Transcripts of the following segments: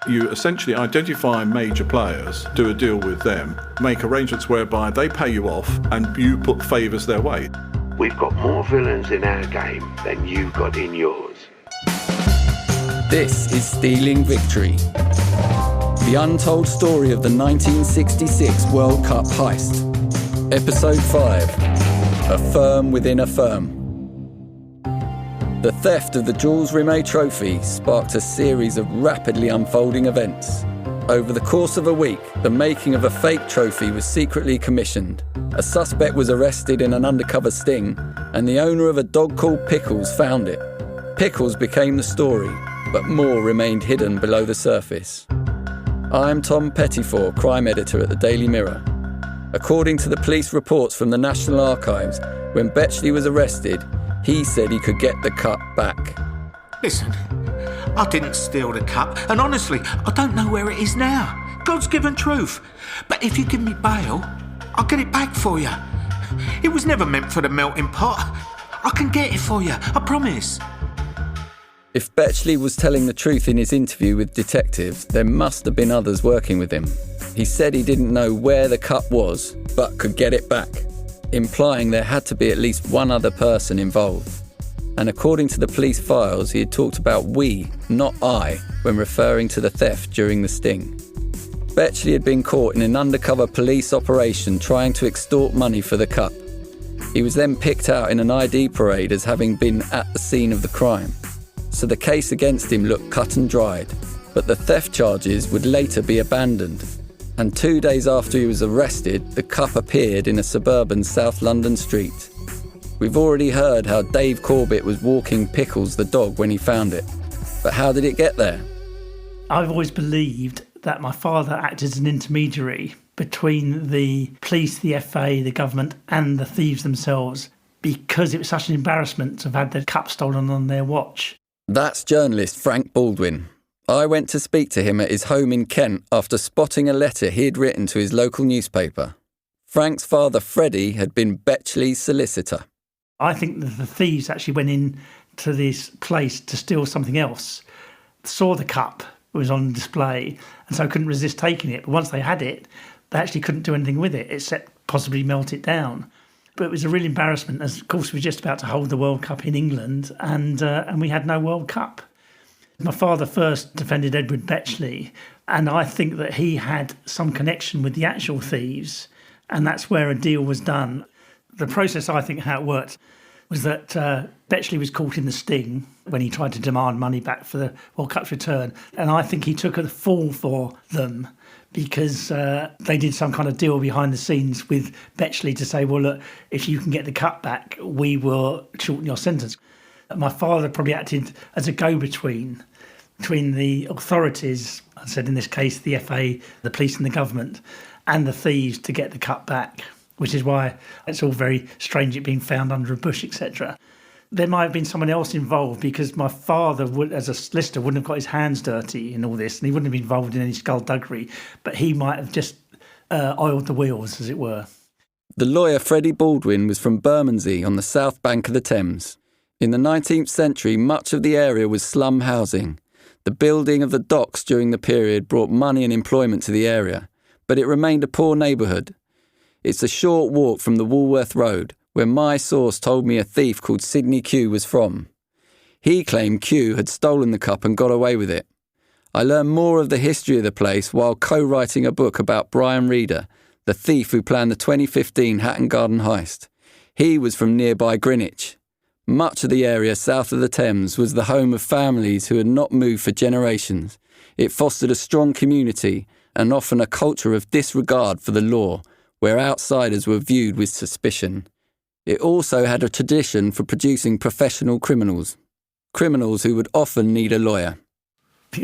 You essentially identify major players, do a deal with them, make arrangements whereby they pay you off and you put favours their way. We've got more villains in our game than you got in yours. This is Stealing Victory, the untold story of the 1966 World Cup heist. Episode 5, A Firm Within a Firm. The theft of the Jules Rimet trophy sparked a series of rapidly unfolding events. Over the course of a week, the making of a fake trophy was secretly commissioned. A suspect was arrested in an undercover sting, and the owner of a dog called Pickles found it. Pickles became the story, but more remained hidden below the surface. I'm Tom Pettifor, crime editor at the Daily Mirror. According to the police reports from the National Archives, when Betchley was arrested, he said he could get the cup back. Listen, I didn't steal the cup, and honestly, I don't know where it is now. God's given truth. But if you give me bail, I'll get it back for you. It was never meant for the melting pot. I can get it for you, I promise. If Betchley was telling the truth in his interview with detectives, there must have been others working with him. He said he didn't know where the cup was, but could get it back, implying there had to be at least one other person involved. And according to the police files, he had talked about we, not I, when referring to the theft during the sting. Betchley had been caught in an undercover police operation trying to extort money for the cup. He was then picked out in an ID parade as having been at the scene of the crime. So the case against him looked cut and dried, but the theft charges would later be abandoned. And 2 days after he was arrested, the cup appeared in a suburban South London street. We've already heard how Dave Corbett was walking Pickles the dog when he found it. But how did it get there? I've always believed that my father acted as an intermediary between the police, the FA, the government and the thieves themselves, because it was such an embarrassment to have had the cup stolen on their watch. That's journalist Frank Baldwin. I went to speak to him at his home in Kent after spotting a letter he'd written to his local newspaper. Frank's father, Freddie, had been Betchley's solicitor. I think that the thieves actually went in to this place to steal something else, saw the cup, it was on display, and so couldn't resist taking it. But once they had it, they actually couldn't do anything with it, except possibly melt it down. But it was a real embarrassment, as of course we were just about to hold the World Cup in England, and we had no World Cup. My father first defended Edward Betchley, and I think that he had some connection with the actual thieves, and that's where a deal was done. The process, I think, how it worked was that Betchley was caught in the sting when he tried to demand money back for the World Cup's return, and I think he took a fall for them because they did some kind of deal behind the scenes with Betchley to say, well, look, if you can get the cup back, we will shorten your sentence. My father probably acted as a go-between between the authorities, I said in this case the FA, the police and the government, and the thieves to get the cup back, which is why it's all very strange it being found under a bush, etc. There might have been someone else involved because my father, would, as a solicitor, wouldn't have got his hands dirty in all this and he wouldn't have been involved in any skullduggery, but he might have just oiled the wheels, as it were. The lawyer Freddie Baldwin was from Bermondsey on the south bank of the Thames. In the 19th century, much of the area was slum housing. The building of the docks during the period brought money and employment to the area, but it remained a poor neighbourhood. It's a short walk from the Woolworth Road, where my source told me a thief called Sidney Q was from. He claimed Q had stolen the cup and got away with it. I learned more of the history of the place while co-writing a book about Brian Reeder, the thief who planned the 2015 Hatton Garden heist. He was from nearby Greenwich. Much of the area south of the Thames was the home of families who had not moved for generations. It fostered a strong community and often a culture of disregard for the law, where outsiders were viewed with suspicion. It also had a tradition for producing professional criminals who would often need a lawyer.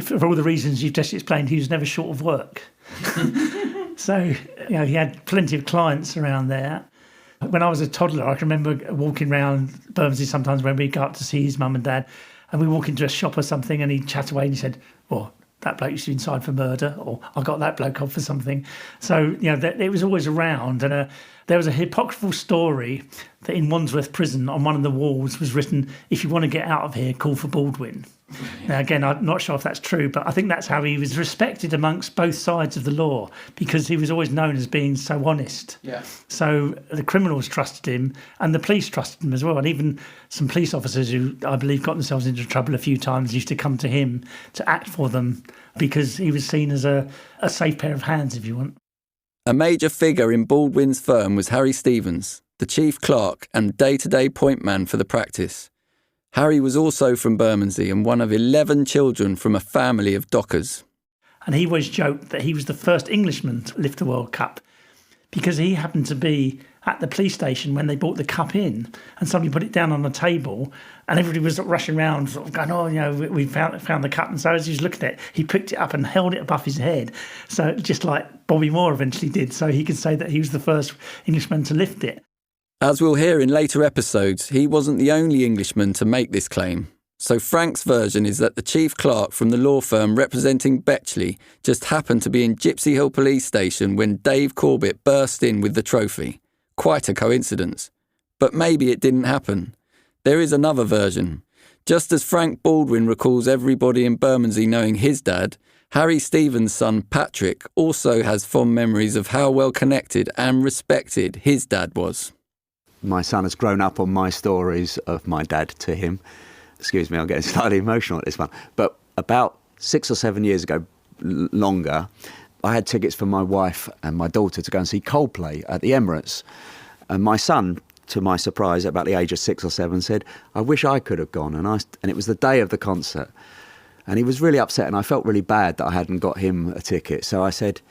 For all the reasons you've just explained, he was never short of work. So, he had plenty of clients around there. When I was a toddler, I can remember walking around Bermondsey sometimes when we'd go up to see his mum and dad, and we walk into a shop or something, and he'd chat away and he said, "Oh, that bloke used to be inside for murder," or "I got that bloke off for something." So, it was always around. And there was a apocryphal story that in Wandsworth Prison on one of the walls was written, "If you want to get out of here, call for Baldwin." Now, again, I'm not sure if that's true, but I think that's how he was respected amongst both sides of the law, because he was always known as being so honest. Yeah. So the criminals trusted him and the police trusted him as well. And even some police officers who, I believe, got themselves into trouble a few times used to come to him to act for them because he was seen as a safe pair of hands, if you want. A major figure in Baldwin's firm was Harry Stevens, the chief clerk and day-to-day point man for the practice. Harry was also from Bermondsey and one of 11 children from a family of dockers. And he always joked that he was the first Englishman to lift the World Cup because he happened to be at the police station when they brought the cup in and somebody put it down on the table and everybody was rushing around sort of going, oh, you know, we found the cup. And so as he was looking at it, he picked it up and held it above his head. So just like Bobby Moore eventually did, so he could say that he was the first Englishman to lift it. As we'll hear in later episodes, he wasn't the only Englishman to make this claim. So Frank's version is that the chief clerk from the law firm representing Betchley just happened to be in Gypsy Hill Police Station when Dave Corbett burst in with the trophy. Quite a coincidence. But maybe it didn't happen. There is another version. Just as Frank Baldwin recalls everybody in Bermondsey knowing his dad, Harry Stevens' son Patrick also has fond memories of how well connected and respected his dad was. My son has grown up on my stories of my dad to him. Excuse me, I'm getting slightly emotional at this one. But about 6 or 7 years ago, longer, I had tickets for my wife and my daughter to go and see Coldplay at the Emirates. And my son, to my surprise, at about the age of 6 or 7, said, I wish I could have gone. And it was the day of the concert. And he was really upset, and I felt really bad that I hadn't got him a ticket. So I said,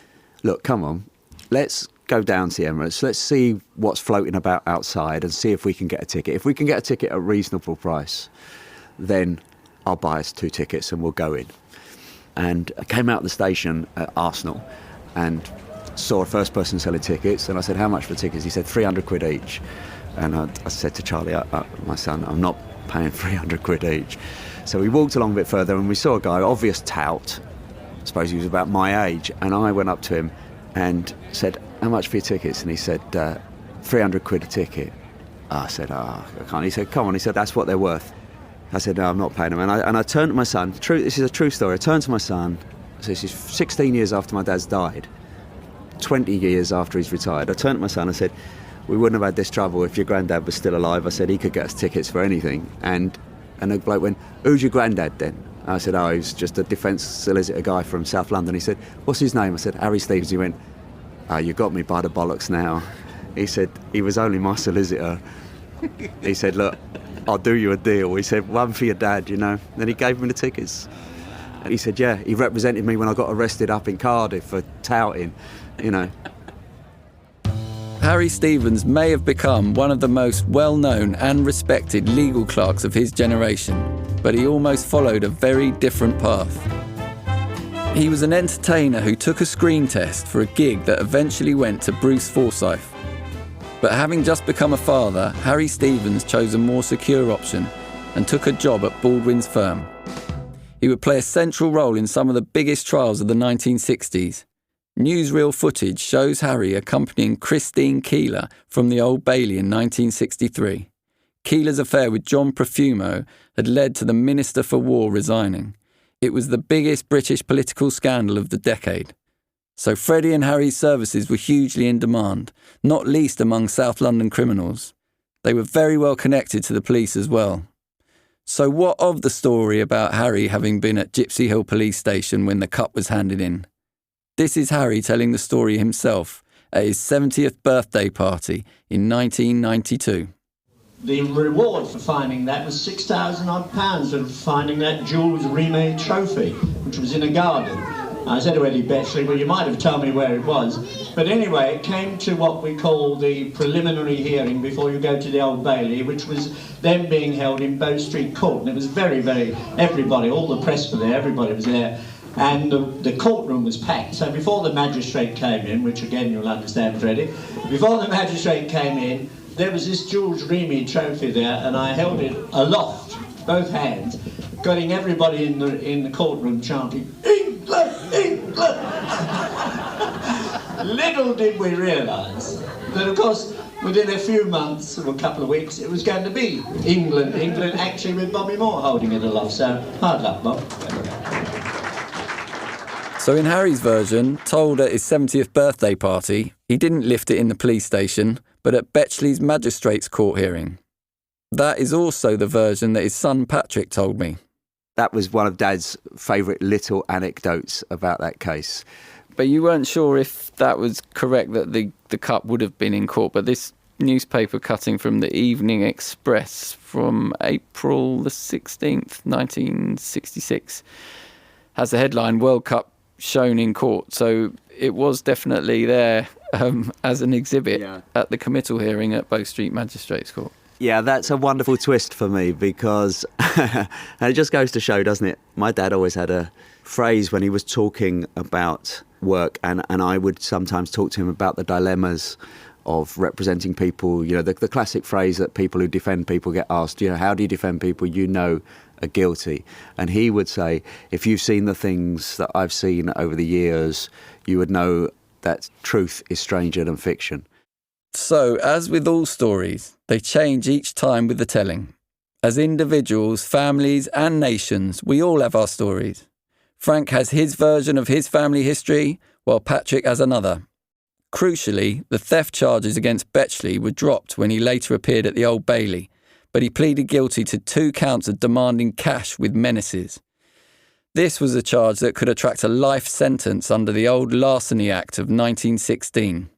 look, come on, let's go down to the Emirates. Let's see what's floating about outside and see if we can get a ticket. If we can get a ticket at a reasonable price, then I'll buy us 2 tickets and we'll go in. And I came out of the station at Arsenal and saw a first person selling tickets. And I said, how much for tickets? He said, 300 quid each. And I said to Charlie, my son, I'm not paying 300 quid each. So we walked along a bit further and we saw a guy, obvious tout. I suppose he was about my age. And I went up to him and said, how much for your tickets? And he said, 300 quid a ticket. I said, I can't. He said, come on. He said, that's what they're worth. I said, no, I'm not paying them. And I turned to my son. This is a true story. I turned to my son. So this is 16 years after my dad's died, 20 years after he's retired. I turned to my son and said, we wouldn't have had this trouble if your granddad was still alive. I said, he could get us tickets for anything. And the bloke went, who's your granddad then? I said, oh, he's just a defence solicitor guy from South London. He said, what's his name? I said, Harry Stevens. He went, oh, you got me by the bollocks now. He said, he was only my solicitor. He said, look, I'll do you a deal. He said, one for your dad, you know. Then he gave me the tickets. And he said, yeah, he represented me when I got arrested up in Cardiff for touting, you know. Harry Stevens may have become one of the most well-known and respected legal clerks of his generation, but he almost followed a very different path. He was an entertainer who took a screen test for a gig that eventually went to Bruce Forsyth. But having just become a father, Harry Stevens chose a more secure option and took a job at Baldwin's firm. He would play a central role in some of the biggest trials of the 1960s. Newsreel footage shows Harry accompanying Christine Keeler from the Old Bailey in 1963. Keeler's affair with John Profumo had led to the Minister for War resigning. It was the biggest British political scandal of the decade. So Freddie and Harry's services were hugely in demand, not least among South London criminals. They were very well connected to the police as well. So what of the story about Harry having been at Gypsy Hill Police Station when the cup was handed in? This is Harry telling the story himself at his 70th birthday party in 1992. The reward for finding that was £6,000 odd of finding that Jules Rimet trophy, which was in a garden. I said to Eddie Betchley, well, you might have told me where it was. But anyway, it came to what we call the preliminary hearing before you go to the Old Bailey, which was then being held in Bow Street Court. And it was very, everybody, all the press were there, everybody was there. And the courtroom was packed. So before the magistrate came in, which again you'll understand, Freddie, before the magistrate came in, there was this Jules Rimet trophy there, and I held it aloft, both hands, getting everybody in the courtroom chanting, England, England! Little did we realise that, of course, Within a few months, or a couple of weeks, it was going to be England actually with Bobby Moore holding it aloft. So, hard luck, Bob. So in Harry's version, told at his 70th birthday party, he didn't lift it in the police station, but at Betchley's magistrates' court hearing. That is also the version that his son Patrick told me. That was one of Dad's favourite little anecdotes about that case. But you weren't sure if that was correct, that the cup would have been in court. But this newspaper cutting from the Evening Express from April the 16th, 1966, has the headline, World Cup shown in court. So it was definitely there as an exhibit at the committal hearing at Bow Street Magistrates Court. Yeah, that's a wonderful twist for me because and it just goes to show, doesn't it? My dad always had a phrase when he was talking about work, and I would sometimes talk to him about the dilemmas of representing people. You know, the classic phrase that people who defend people get asked, you know, how do you defend people you know are guilty? And he would say, if you've seen the things that I've seen over the years, you would know that truth is stranger than fiction. So, as with all stories, they change each time with the telling. As individuals, families and nations, we all have our stories. Frank has his version of his family history, while Patrick has another. Crucially, the theft charges against Betchley were dropped when he later appeared at the Old Bailey, but he pleaded guilty to 2 counts of demanding cash with menaces. This was a charge that could attract a life sentence under the old Larceny Act of 1916.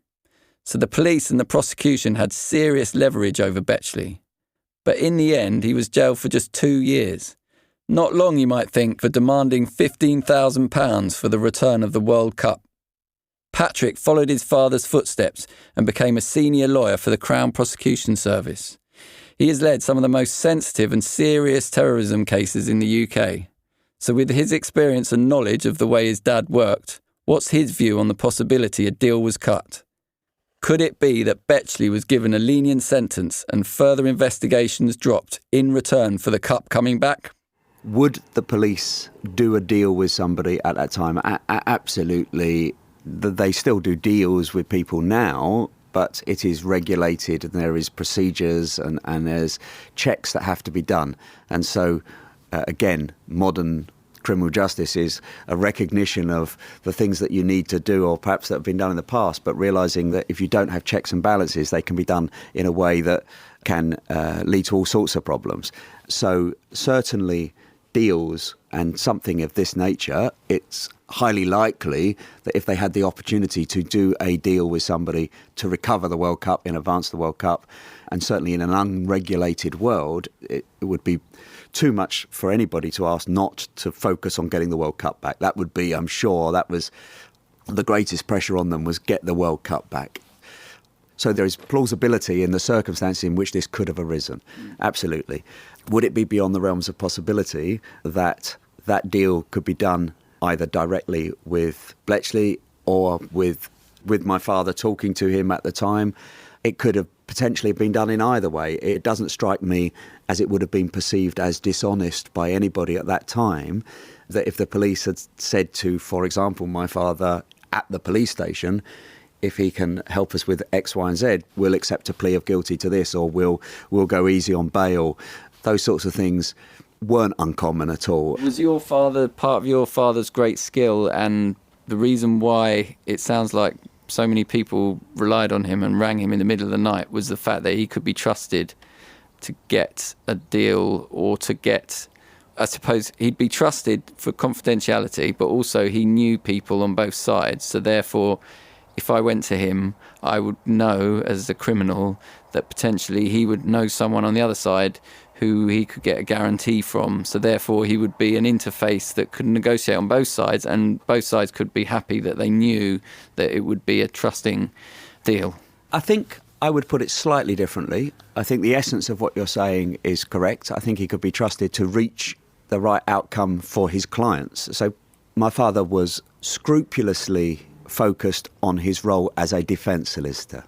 So the police and the prosecution had serious leverage over Betchley. But in the end, he was jailed for just 2 years. Not long, you might think, for demanding £15,000 for the return of the World Cup. Patrick followed his father's footsteps and became a senior lawyer for the Crown Prosecution Service. He has led some of the most sensitive and serious terrorism cases in the UK. So with his experience and knowledge of the way his dad worked, what's his view on the possibility a deal was cut? Could it be that Betchley was given a lenient sentence and further investigations dropped in return for the cup coming back? Would the police do a deal with somebody at that time? Absolutely. They still do deals with people now, but it is regulated and there is procedures and there's checks that have to be done. And so, again, modern criminal justice is a recognition of the things that you need to do or perhaps that have been done in the past, but realising that if you don't have checks and balances, they can be done in a way that can lead to all sorts of problems. So certainly deals and something of this nature, it's highly likely that if they had the opportunity to do a deal with somebody to recover the World Cup in advance of the World Cup, and certainly in an unregulated world, it would be too much for anybody to ask not to focus on getting the World Cup back. That would be, I'm sure, that was the greatest pressure on them, was get the World Cup back. So there is plausibility in the circumstances in which this could have arisen. Absolutely. Would it be beyond the realms of possibility that that deal could be done either directly with Betchley or with my father talking to him at the time? It could have potentially been done in either way. It doesn't strike me as it would have been perceived as dishonest by anybody at that time, that if the police had said to, for example, my father at the police station, if he can help us with X, Y and Z, we'll accept a plea of guilty to this, or we'll go easy on bail. Those sorts of things weren't uncommon at all. Was your father part of your father's great skill, and the reason why it sounds like so many people relied on him and rang him in the middle of the night was the fact that he could be trusted to get a deal, or to get, I suppose he'd be trusted for confidentiality, but also he knew people on both sides. So therefore, if I went to him, I would know as a criminal that potentially he would know someone on the other side who he could get a guarantee from. So therefore, he would be an interface that could negotiate on both sides, and both sides could be happy that they knew that it would be a trusting deal. I think I would put it slightly differently. I think the essence of what you're saying is correct. I think he could be trusted to reach the right outcome for his clients. So my father was scrupulously focused on his role as a defence solicitor,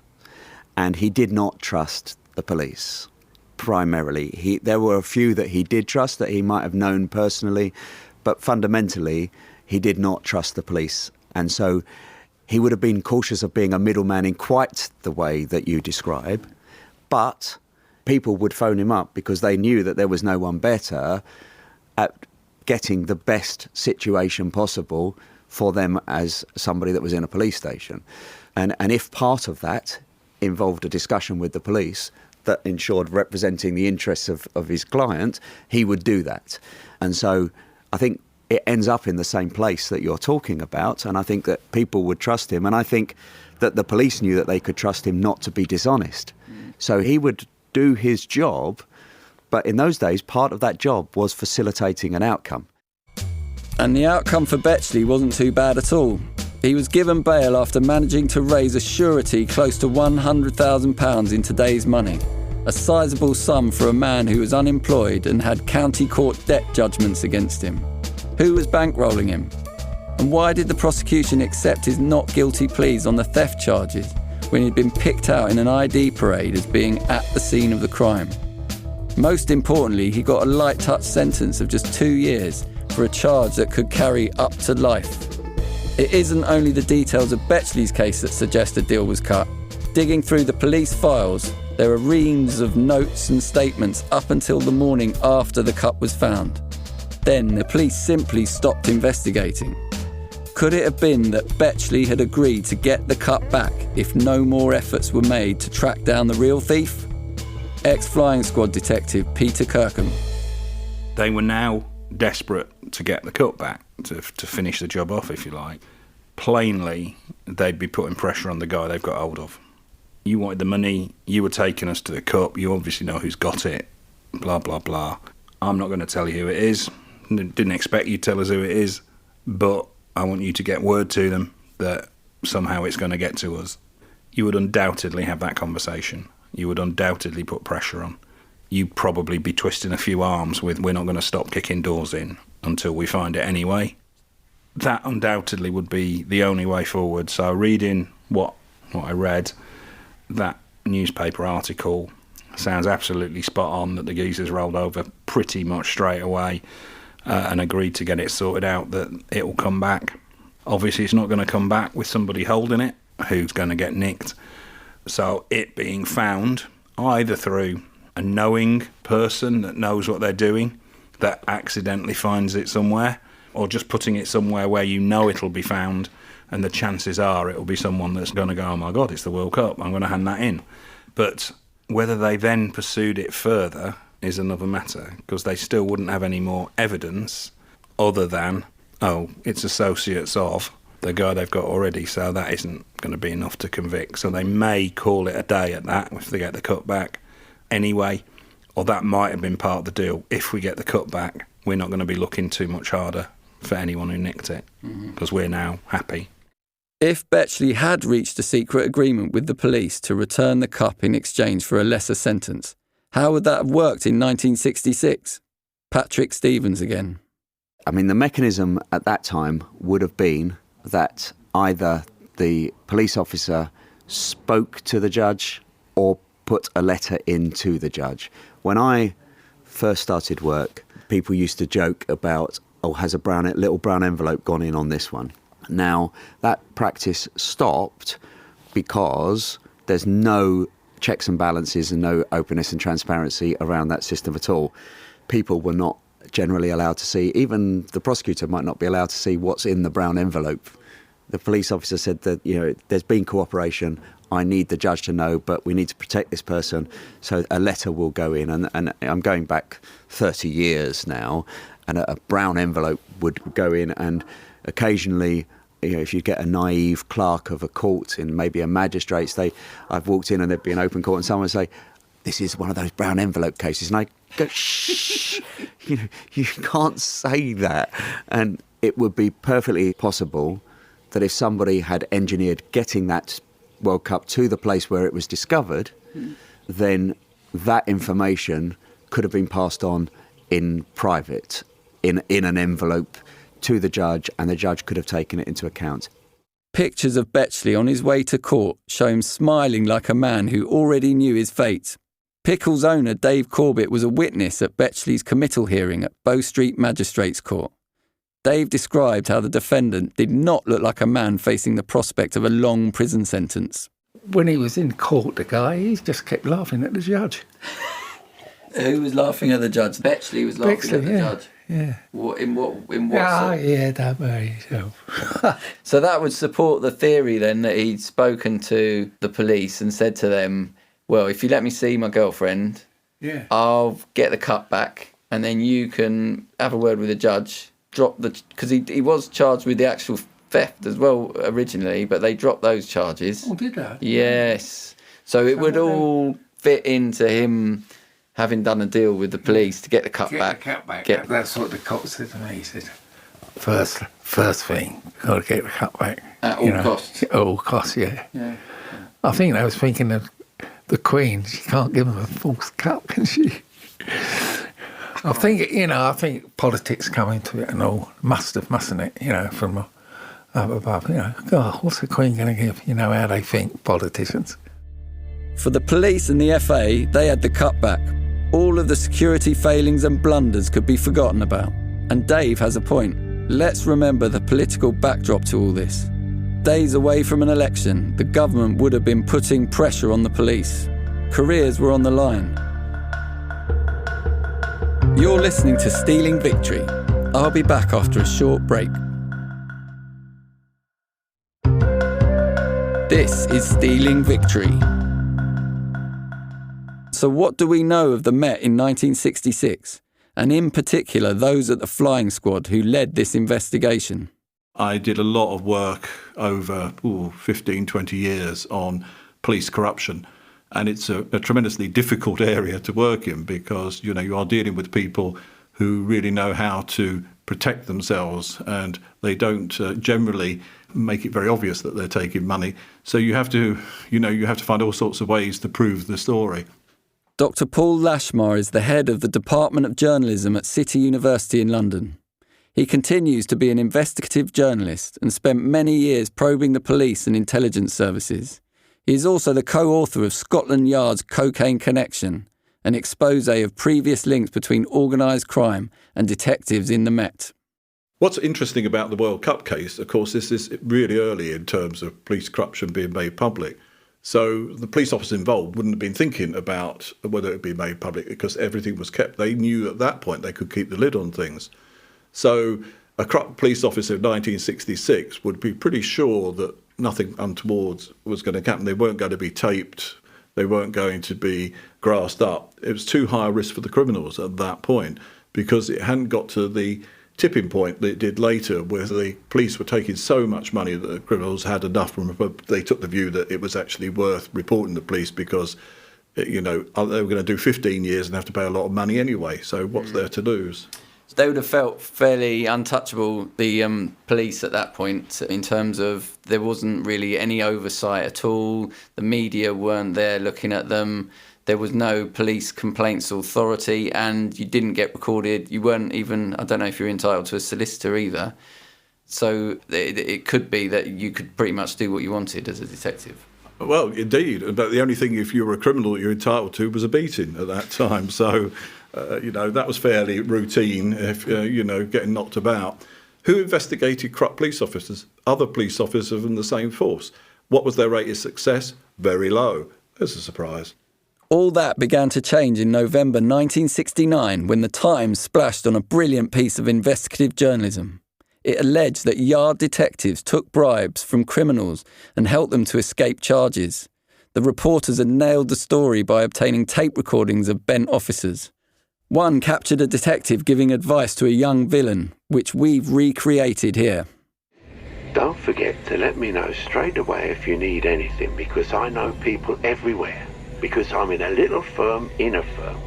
and he did not trust the police. Primarily, there were a few that he did trust, that he might have known personally, but fundamentally he did not trust the police. And so He would have been cautious of being a middleman in quite the way that you describe, but people would phone him up because they knew that there was no one better at getting the best situation possible for them as somebody that was in a police station. And if part of that involved a discussion with the police that ensured representing the interests of his client, he would do that. And so I think it ends up in the same place that you're talking about, and I think that people would trust him, and I think that the police knew that they could trust him not to be dishonest. So he would do his job, but in those days, part of that job was facilitating an outcome. And the outcome for Betchley wasn't too bad at all. He was given bail after managing to raise a surety close to £100,000 in today's money, a sizable sum for a man who was unemployed and had county court debt judgments against him. Who was bankrolling him? And why did the prosecution accept his not guilty pleas on the theft charges when he'd been picked out in an ID parade as being at the scene of the crime? Most importantly, he got a light touch sentence of just 2 years for a charge that could carry up to life. It isn't only the details of Betchley's case that suggest a deal was cut. Digging through the police files, there are reams of notes and statements up until the morning after the cup was found. Then the police simply stopped investigating. Could it have been that Betchley had agreed to get the cup back if no more efforts were made to track down the real thief? Ex-Flying Squad detective Peter Kirkham. They were now desperate to get the cup back, to finish the job off, if you like. Plainly, they'd be putting pressure on the guy they've got hold of. You wanted the money, you were taking us to the cup, you obviously know who's got it, blah, blah, blah. I'm not going to tell you who it is. Didn't expect you to tell us who it is, but I want you to get word to them that somehow it's going to get to us. You would undoubtedly have that conversation. You would undoubtedly put pressure on. You'd probably be twisting a few arms with, we're not going to stop kicking doors in until we find it anyway. That undoubtedly would be the only way forward. So reading what I read, that newspaper article sounds absolutely spot on, that the geezers rolled over pretty much straight away and agreed to get it sorted out, that it will come back. Obviously, it's not going to come back with somebody holding it who's going to get nicked. So it being found either through a knowing person that knows what they're doing, that accidentally finds it somewhere, or just putting it somewhere where you know it'll be found, and the chances are it'll be someone that's going to go, oh my God, it's the World Cup, I'm going to hand that in. But whether they then pursued it further is another matter, because they still wouldn't have any more evidence other than, oh, it's associates of the guy they've got already, so that isn't going to be enough to convict. So they may call it a day at that if they get the cut back anyway, or that might have been part of the deal. If we get the cut back, we're not going to be looking too much harder for anyone who nicked it, because we're now happy. If Betchley had reached a secret agreement with the police to return the cup in exchange for a lesser sentence, how would that have worked in 1966? Patrick Stevens again. I mean, the mechanism at that time would have been that either the police officer spoke to the judge or put a letter in to the judge. When I first started work, people used to joke about, oh, has a little brown envelope gone in on this one? Now, that practice stopped because there's no checks and balances and no openness and transparency around that system at all. People were not generally allowed to see, even the prosecutor might not be allowed to see what's in the brown envelope. The police officer said that, there's been cooperation, I need the judge to know, but we need to protect this person, so a letter will go in. And I'm going back 30 years now, and a brown envelope would go in, and occasionally, if you get a naive clerk of a court in maybe a magistrate's, I've walked in and there'd be an open court and someone would say, this is one of those brown envelope cases. And I go, shh, you can't say that. And it would be perfectly possible that if somebody had engineered getting that World Cup to the place where it was discovered, then that information could have been passed on in private, in an envelope to the judge, and the judge could have taken it into account. Pictures of Betchley on his way to court show him smiling like a man who already knew his fate. Pickles owner Dave Corbett was a witness at Betchley's committal hearing at Bow Street Magistrates Court. Dave described how the defendant did not look like a man facing the prospect of a long prison sentence. When he was in court, the guy, he just kept laughing at the judge. Who was laughing at the judge? Bexley was laughing at the judge. Yeah. In what sense? Yeah, don't worry yourself. So that would support the theory then that he'd spoken to the police and said to them, well, if you let me see my girlfriend, I'll get the cut back, and then you can have a word with the judge, because he was charged with the actual theft as well originally, but they dropped those charges. Oh, did they? Yes. So it would all fit into him having done a deal with the police to get the cut back. Get the cut back. That's what the cop said to me. He said, first thing, got to get the cut back. At all costs? At all costs, yeah. I think they was thinking of the Queen. She can't give him a false cut, can she? I think politics come into it and all. Mustn't it, from up above, God, what's the Queen going to give? You know how they think, politicians. For the police and the FA, they had the cutback. All of the security failings and blunders could be forgotten about. And Dave has a point. Let's remember the political backdrop to all this. Days away from an election, the government would have been putting pressure on the police. Careers were on the line. You're listening to Stealing Victory. I'll be back after a short break. This is Stealing Victory. So what do we know of the Met in 1966, and in particular those at the flying squad who led this investigation? I did a lot of work over 15, 20 years on police corruption, and it's a tremendously difficult area to work in because, you are dealing with people who really know how to protect themselves, and they don't generally make it very obvious that they're taking money. So you have to find all sorts of ways to prove the story. Dr. Paul Lashmar is the head of the Department of Journalism at City University in London. He continues to be an investigative journalist and spent many years probing the police and intelligence services. He is also the co-author of Scotland Yard's Cocaine Connection, an expose of previous links between organised crime and detectives in the Met. What's interesting about the World Cup case, of course, this is really early in terms of police corruption being made public. So the police officers involved wouldn't have been thinking about whether it would be made public because everything was kept. They knew at that point they could keep the lid on things. So a corrupt police officer in 1966 would be pretty sure that nothing untoward was going to happen. They weren't going to be taped. They weren't going to be grassed up. It was too high a risk for the criminals at that point because it hadn't got to the tipping point that it did later, where the police were taking so much money that the criminals had enough from it. They took the view that it was actually worth reporting to the police because, they were going to do 15 years and have to pay a lot of money anyway. So what's there to lose? They would have felt fairly untouchable, the police at that point, in terms of there wasn't really any oversight at all. The media weren't there looking at them. There was no police complaints authority, and you didn't get recorded. You weren't even, I don't know if you're entitled to a solicitor either. So it could be that you could pretty much do what you wanted as a detective. Well, indeed. But the only thing, if you were a criminal that you're entitled to, was a beating at that time. So, that was fairly routine, if, getting knocked about. Who investigated corrupt police officers? Other police officers in the same force. What was their rate of success? Very low. There's a surprise. All that began to change in November 1969 when the Times splashed on a brilliant piece of investigative journalism. It alleged that Yard detectives took bribes from criminals and helped them to escape charges. The reporters had nailed the story by obtaining tape recordings of bent officers. One captured a detective giving advice to a young villain, which we've recreated here. Don't forget to let me know straight away if you need anything, because I know people everywhere. Because I'm in a little firm in a firm.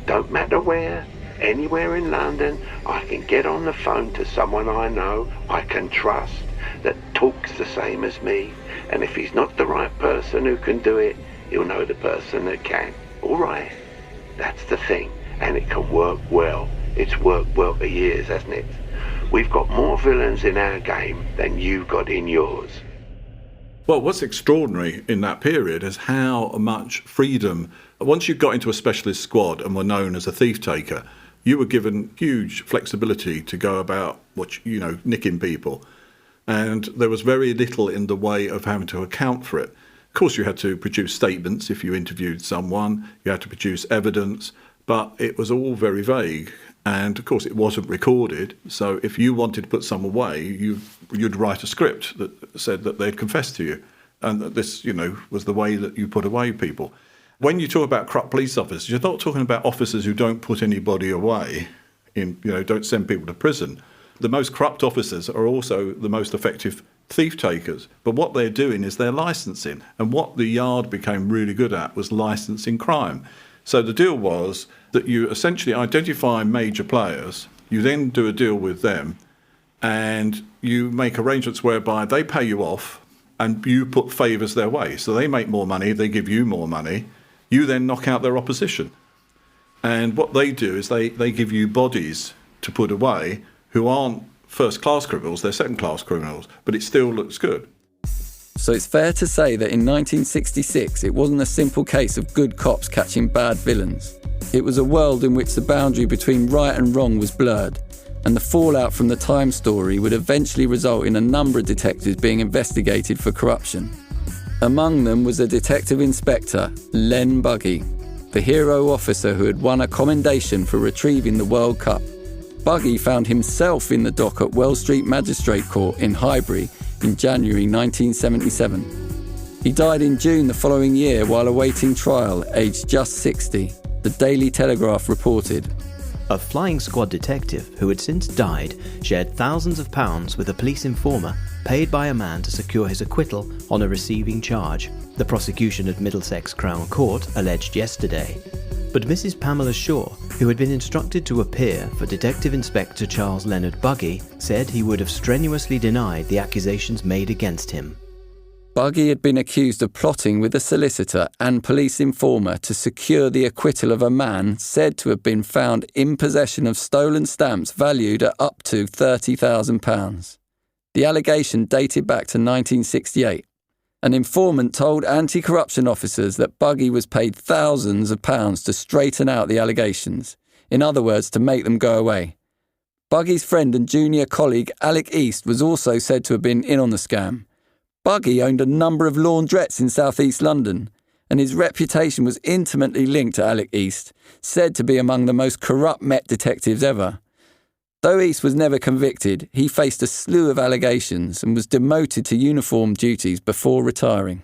Don't matter where, anywhere in London, I can get on the phone to someone I know, I can trust, that talks the same as me. And if he's not the right person who can do it, he'll know the person that can. All right, that's the thing. And it can work well. It's worked well for years, hasn't it? We've got more villains in our game than you've got in yours. Well, what's extraordinary in that period is how much freedom, once you got into a specialist squad and were known as a thief taker, you were given huge flexibility to go about nicking people. And there was very little in the way of having to account for it. Of course, you had to produce statements if you interviewed someone, you had to produce evidence, but it was all very vague. And of course, it wasn't recorded. So if you wanted to put someone away, you'd write a script that said that they'd confessed to you. And that this, was the way that you put away people. When you talk about corrupt police officers, you're not talking about officers who don't put anybody away, don't send people to prison. The most corrupt officers are also the most effective thief takers. But what they're doing is they're licensing. And what the Yard became really good at was licensing crime. So the deal was that you essentially identify major players, you then do a deal with them, and you make arrangements whereby they pay you off and you put favours their way. So they make more money, they give you more money, you then knock out their opposition. And what they do is they give you bodies to put away who aren't first-class criminals, they're second-class criminals, but it still looks good. So it's fair to say that in 1966 it wasn't a simple case of good cops catching bad villains. It was a world in which the boundary between right and wrong was blurred, and the fallout from the Time story would eventually result in a number of detectives being investigated for corruption. Among them was a detective inspector, Len Buggy, the hero officer who had won a commendation for retrieving the World Cup. Buggy found himself in the dock at Wells Street Magistrate Court in Highbury in January 1977. He died in June the following year while awaiting trial, aged just 60, the Daily Telegraph reported. A flying squad detective who had since died shared thousands of pounds with a police informer paid by a man to secure his acquittal on a receiving charge, the prosecution at Middlesex Crown Court alleged yesterday. But Mrs. Pamela Shaw, who had been instructed to appear for Detective Inspector Charles Leonard Buggy, said he would have strenuously denied the accusations made against him. Buggy had been accused of plotting with a solicitor and police informer to secure the acquittal of a man said to have been found in possession of stolen stamps valued at up to £30,000. The allegation dated back to 1968. An informant told anti-corruption officers that Buggy was paid thousands of pounds to straighten out the allegations, in other words, to make them go away. Buggy's friend and junior colleague Alec East was also said to have been in on the scam. Buggy owned a number of laundrettes in southeast London, and his reputation was intimately linked to Alec East, said to be among the most corrupt Met detectives ever. Though East was never convicted, he faced a slew of allegations and was demoted to uniform duties before retiring.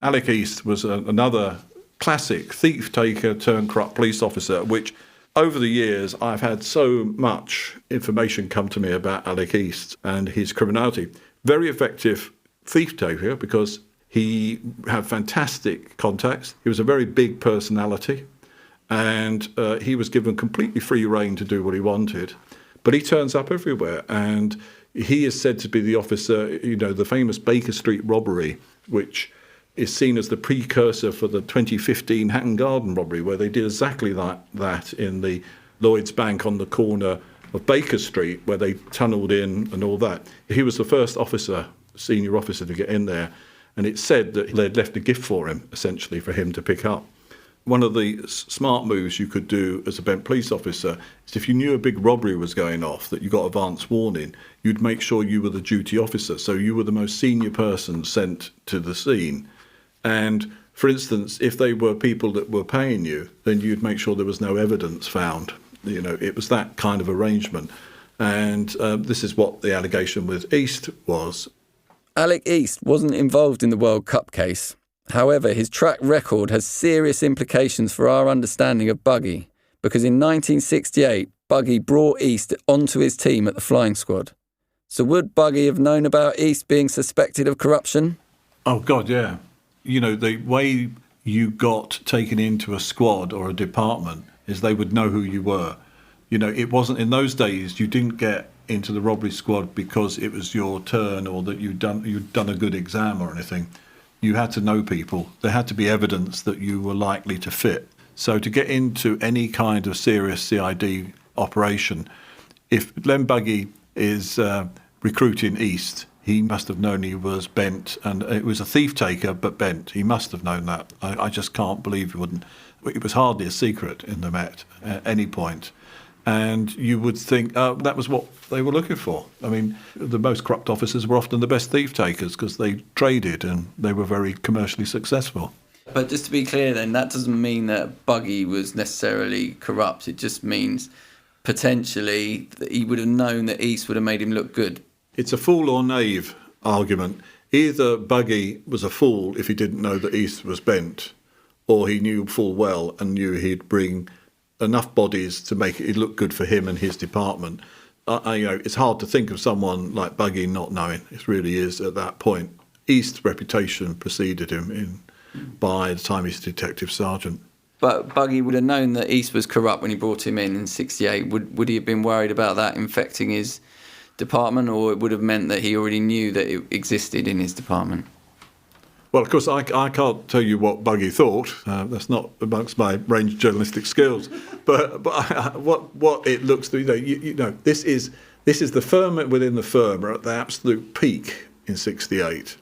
Alec East was another classic thief-taker turned corrupt police officer, which over the years I've had so much information come to me about Alec East and his criminality. Very effective thief-taker because he had fantastic contacts. He was a very big personality and he was given completely free rein to do what he wanted. But he turns up everywhere, and he is said to be the officer, the famous Baker Street robbery, which is seen as the precursor for the 2015 Hatton Garden robbery, where they did exactly like that in the Lloyds Bank on the corner of Baker Street, where they tunnelled in and all that. He was the first senior officer to get in there, and it's said that they'd left a gift for him, essentially, for him to pick up. One of the smart moves you could do as a Bent police officer is if you knew a big robbery was going off, that you got advance warning, you'd make sure you were the duty officer. So you were the most senior person sent to the scene. And, for instance, if they were people that were paying you, then you'd make sure there was no evidence found. It was that kind of arrangement. And this is what the allegation with East was. Alec East wasn't involved in the World Cup case. However, his track record has serious implications for our understanding of Buggy, because in 1968, Buggy brought East onto his team at the flying squad. So would Buggy have known about East being suspected of corruption? Oh, God, yeah. The way you got taken into a squad or a department is they would know who you were. It wasn't in those days, you didn't get into the robbery squad because it was your turn or that you'd done a good exam or anything. You had to know people. There had to be evidence that you were likely to fit. So to get into any kind of serious CID operation, if Len Buggy is recruiting East, he must have known he was bent, and it was a thief taker, but bent. He must have known that. I just can't believe he wouldn't. It was hardly a secret in the Met at any point. And you would think that was what they were looking for. I mean, the most corrupt officers were often the best thief takers because they traded and they were very commercially successful. But just to be clear then, that doesn't mean that Buggy was necessarily corrupt. It just means potentially that he would have known that East would have made him look good. It's a fool or knave argument. Either Buggy was a fool if he didn't know that East was bent, or he knew full well and knew he'd bring enough bodies to make it look good for him and his department. It's hard to think of someone like Buggy not knowing. It really is at that point. East's reputation preceded him by the time he's detective sergeant. But Buggy would have known that East was corrupt when he brought him in 1968. Would he have been worried about that infecting his department, or it would have meant that he already knew that it existed in his department? Well, of course, I can't tell you what Buggy thought. That's not amongst my range of journalistic skills. But what it looks to, this is the firm within the firm are at the absolute peak in '68.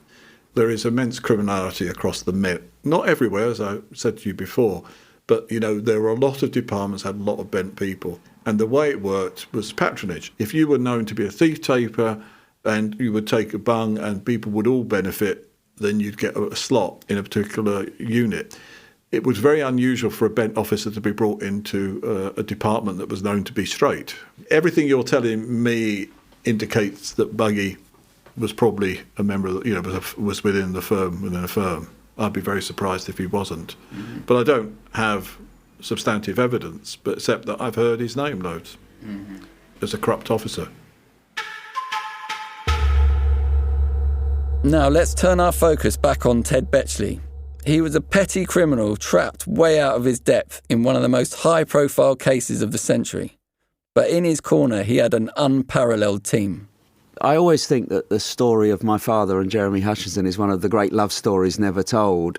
There is immense criminality across the Met. Not everywhere, as I said to you before, but there were a lot of departments had a lot of bent people, and the way it worked was patronage. If you were known to be a thief taper, and you would take a bung, and people would all benefit, then you'd get a slot in a particular unit. It was very unusual for a bent officer to be brought into a department that was known to be straight. Everything you're telling me indicates that Buggy was probably a member of, was within a firm. I'd be very surprised if he wasn't. Mm-hmm. But I don't have substantive evidence, but except that I've heard his name loads as a corrupt officer. Now let's turn our focus back on Ted Betchley. He was a petty criminal trapped way out of his depth in one of the most high-profile cases of the century. But in his corner, he had an unparalleled team. I always think that the story of my father and Jeremy Hutchinson is one of the great love stories never told.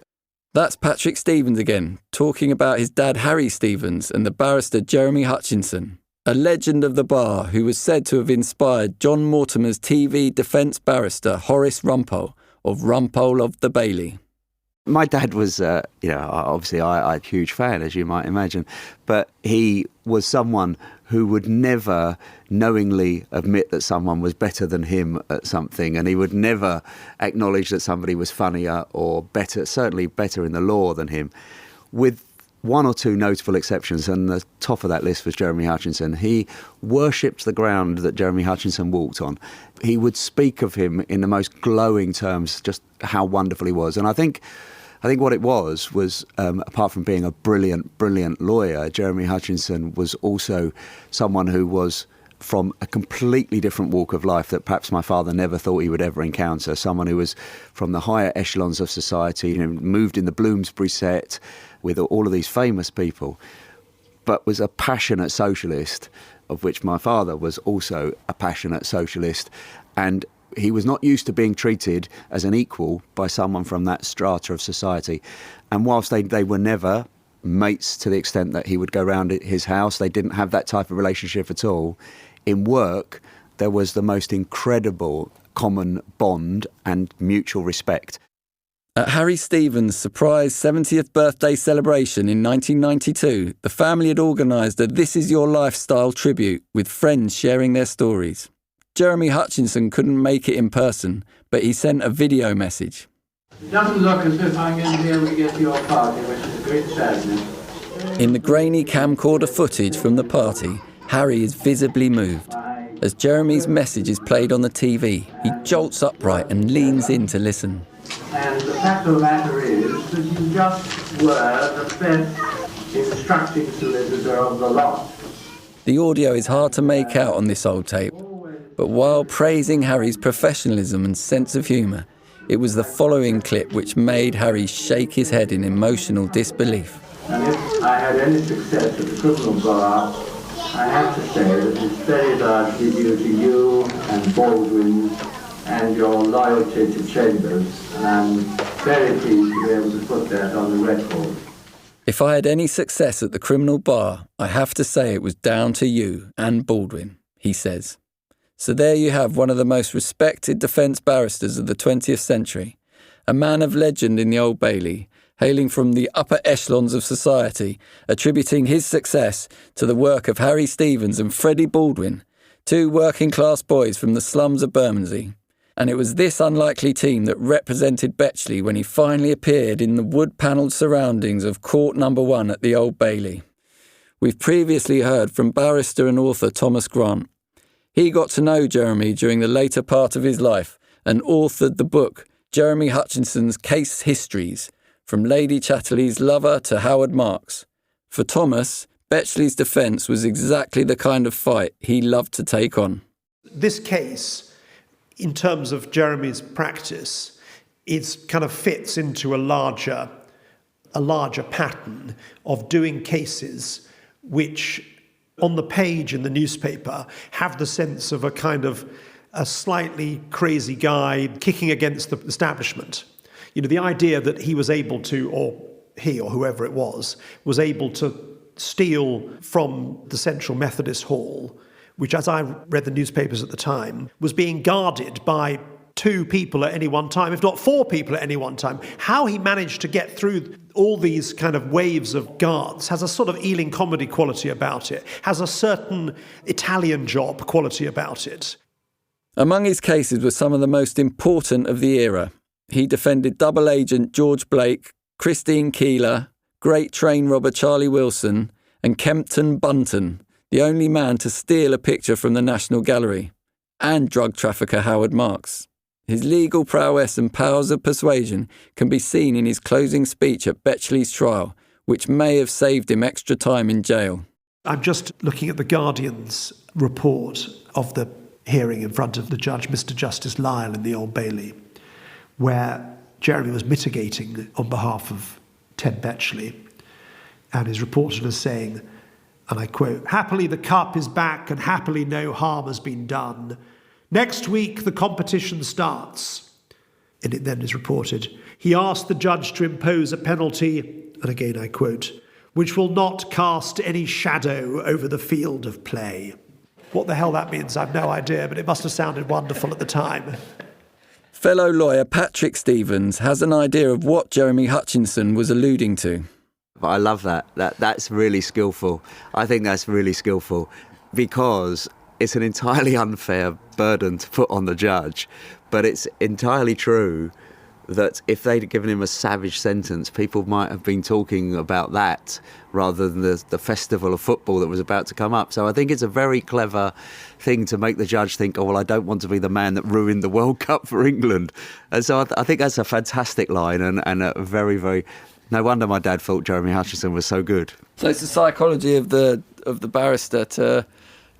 That's Patrick Stevens again, talking about his dad Harry Stevens and the barrister Jeremy Hutchinson, a legend of the bar who was said to have inspired John Mortimer's TV defence barrister Horace Rumpole of Rumpole of the Bailey. My dad was, obviously I'm a huge fan, as you might imagine, but he was someone who would never knowingly admit that someone was better than him at something, and he would never acknowledge that somebody was funnier or better, certainly better in the law than him. With one or two notable exceptions, and the top of that list was Jeremy Hutchinson. He worshipped the ground that Jeremy Hutchinson walked on. He would speak of him in the most glowing terms, just how wonderful he was. And I think what it was apart from being a brilliant lawyer, Jeremy Hutchinson was also someone who was from a completely different walk of life that perhaps my father never thought he would ever encounter. Someone who was from the higher echelons of society, moved in the Bloomsbury set with all of these famous people, but was a passionate socialist, of which my father was also a passionate socialist. And he was not used to being treated as an equal by someone from that strata of society. And whilst they were never mates to the extent that he would go round at his house, they didn't have that type of relationship at all. In work, there was the most incredible common bond and mutual respect. At Harry Stevens' surprise 70th birthday celebration in 1992, the family had organised a This Is Your Lifestyle tribute with friends sharing their stories. Jeremy Hutchinson couldn't make it in person, but he sent a video message. It doesn't look as if I'm going to be able to get to your party, which is a great sadness. In the grainy camcorder footage from the party, Harry is visibly moved. As Jeremy's message is played on the TV, he jolts upright and leans in to listen. And the fact of the matter is that you just were the best instructing solicitor of the lot. The audio is hard to make out on this old tape, but while praising Harry's professionalism and sense of humour, it was the following clip which made Harry shake his head in emotional disbelief. And if I had any success at the criminal bar, I have to say that it's very largely due to you and Baldwin and your loyalty to Chambers, and I'm very pleased to be able to put that on the record. If I had any success at the criminal bar, I have to say it was down to you and Baldwin, he says. So there you have one of the most respected defence barristers of the 20th century, a man of legend in the Old Bailey, hailing from the upper echelons of society, attributing his success to the work of Harry Stevens and Freddie Baldwin, two working-class boys from the slums of Bermondsey. And it was this unlikely team that represented Betchley when he finally appeared in the wood-panelled surroundings of Court No. 1 at the Old Bailey. We've previously heard from barrister and author Thomas Grant. He got to know Jeremy during the later part of his life and authored the book Jeremy Hutchinson's Case Histories, from Lady Chatterley's lover to Howard Marks. For Thomas, Betchley's defence was exactly the kind of fight he loved to take on. This case, in terms of Jeremy's practice, it kind of fits into a larger pattern of doing cases which, on the page in the newspaper, have the sense of a kind of a slightly crazy guy kicking against the establishment. You know, the idea that he was able to, or he or whoever it was able to steal from the Central Methodist Hall, which, as I read the newspapers at the time, was being guarded by 2 people at any one time, if not 4 people at any one time. How he managed to get through all these kind of waves of guards has a sort of Ealing comedy quality about it, has a certain Italian Job quality about it. Among his cases were some of the most important of the era. He defended double agent George Blake, Christine Keeler, great train robber Charlie Wilson, and Kempton Bunton, the only man to steal a picture from the National Gallery, and drug trafficker Howard Marks. His legal prowess and powers of persuasion can be seen in his closing speech at Betchley's trial, which may have saved him extra time in jail. I'm just looking at the Guardian's report of the hearing in front of the judge, Mr. Justice Lyle, in the Old Bailey, where Jeremy was mitigating on behalf of Ted Betchley, and is reported as saying, and I quote, "Happily the cup is back and happily no harm has been done. Next week the competition starts." And it then is reported, "He asked the judge to impose a penalty," and again I quote, "which will not cast any shadow over the field of play." What the hell that means, I've no idea, but it must have sounded wonderful at the time. Fellow lawyer Patrick Stevens has an idea of what Jeremy Hutchinson was alluding to. I love that. That's really skillful. I think that's really skillful because it's an entirely unfair burden to put on the judge, but it's entirely true that if they'd given him a savage sentence, people might have been talking about that rather than the festival of football that was about to come up. So I think it's a very clever thing to make the judge think, oh, well, I don't want to be the man that ruined the World Cup for England. And so I think that's a fantastic line and a very, very... No wonder my dad thought Jeremy Hutchinson was so good. So it's the psychology of the barrister to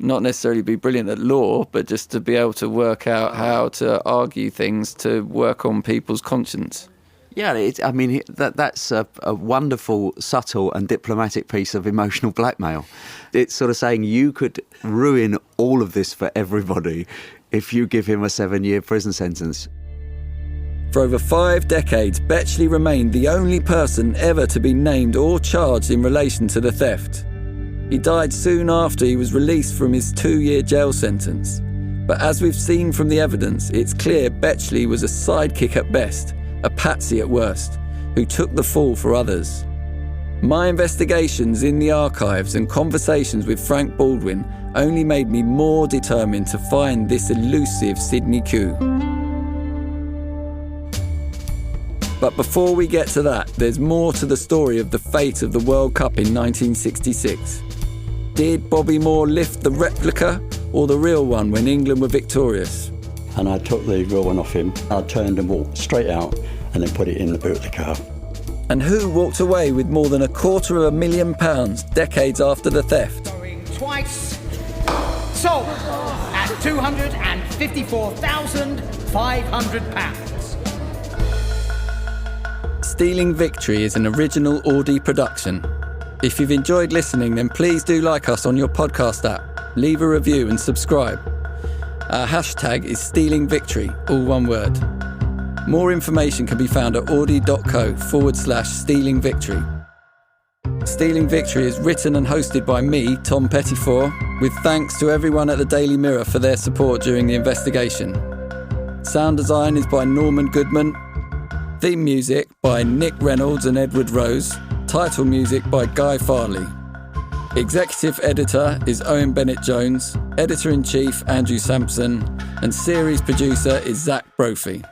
not necessarily be brilliant at law, but just to be able to work out how to argue things to work on people's conscience. Yeah, that's a wonderful, subtle and diplomatic piece of emotional blackmail. It's sort of saying you could ruin all of this for everybody if you give him a 7-year prison sentence. For over 5 decades, Betchley remained the only person ever to be named or charged in relation to the theft. He died soon after he was released from his 2-year jail sentence. But as we've seen from the evidence, it's clear Betchley was a sidekick at best, a patsy at worst, who took the fall for others. My investigations in the archives and conversations with Frank Baldwin only made me more determined to find this elusive Sydney coup. But before we get to that, there's more to the story of the fate of the World Cup in 1966. Did Bobby Moore lift the replica or the real one when England were victorious? And I took the real one off him. I turned and walked straight out and then put it in the boot of the car. And who walked away with more than £250,000 decades after the theft? Twice sold at £254,500. Stealing Victory is an original Auddy production. If you've enjoyed listening, then please do like us on your podcast app, leave a review and subscribe. Our hashtag is Stealing Victory, all one word. More information can be found at auddy.co/Stealing Victory. Stealing Victory is written and hosted by me, Tom Pettifor, with thanks to everyone at the Daily Mirror for their support during the investigation. Sound design is by Norman Goodman. Theme music by Nick Reynolds and Edward Rose. Title music by Guy Farley. Executive editor is Owen Bennett-Jones. Editor-in-chief Andrew Sampson. And series producer is Zach Brophy.